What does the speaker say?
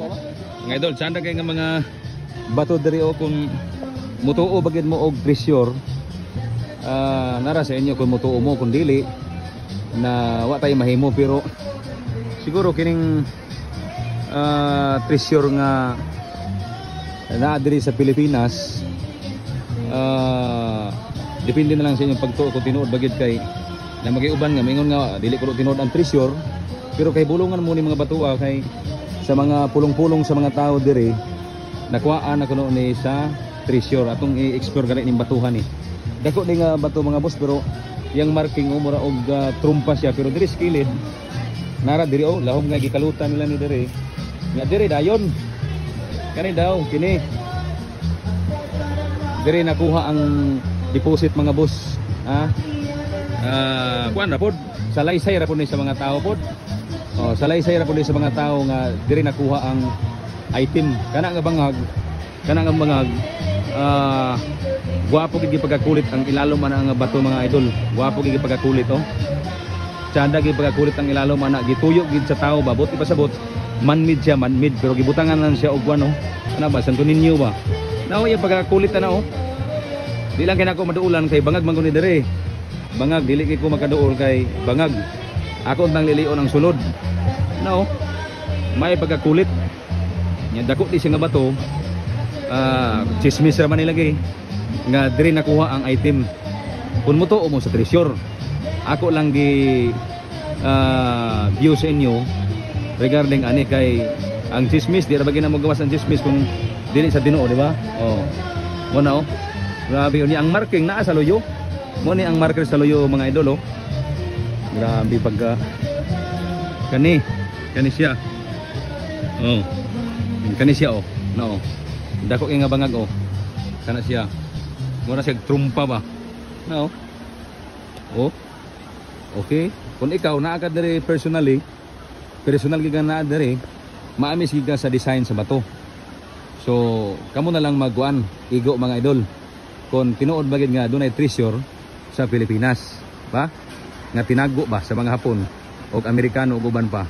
Mga idol, saan kay nga mga bato diri o kung mutuo bagid mo og pressure, nara sa inyo kung mutuo mo kung dili na wa tayo mahimo, pero siguro kining pressure nga na diri sa Pilipinas, depende na lang sa inyong pagtuo kung tinuod bagid kay na magiuban nga mingon nga dili ko tinuod ang pressure, pero kay bulungan mo ni mga batua kay sa mga pulong-pulong sa mga tao dire nakuhaan na kuno ni sa treasure atong i-explore gani ning batuhan ni. Dako ni nga bato mga boss, pero yang marking mura og trumpa siya, pero dire skilid nara dire lahom nga gikalutan nila ni dire. Nga dire dayon. Kani daw kini. Dire nakuha ang deposit mga boss. Kuan ra pod salaysay ra pod ni sa mga tao pod. Salaysay ra po sa mga tao nga diri nakuha ang item kana nga bangag guwapo gid pagkakulit ang ilalom ana nga bato mga idol, guwapo gid pagkakulit tsada gid pagkakulit ang ilalom ana, gituyo gid sa tao ba, buti pa sabot man-made siya, man-made pero gibutangan lang siya og ano ba Santo Niño ba nao yung pagkakulit ana di lang kay nako maduulan kay bangag man ko ni dire, bangag dili kay ko makaduol kay bangag ako nang lilion ang sulod. No, may pagkakulit. Nya dako di siya nga bato. Chismis ra man nilagay. Nga diri nakuha ang item. Kun mo tuo mo sa treasure. Ako lang gi view sa inyo regarding ani kay ang chismis di ra ba ginamo gawas ang chismis kung dili sa Ginoo, di ba? Mo na grabe ni ang marking naa sa loyo. Mo ni ang marker sa loyo mga idol grabe pagka kani siya kani siya no dako kay nga bangag kana siya mura siya trumpa ba no okay kung ikaw naa ka diri personal gid na diri maamis gid ka sa design sa bato, so kamo na lang magkuan igo mga idol kung tinuod bagid nga dunay treasure sa Pilipinas ba nga tinago ba sa mga Hapon o Amerikano ug uban pa.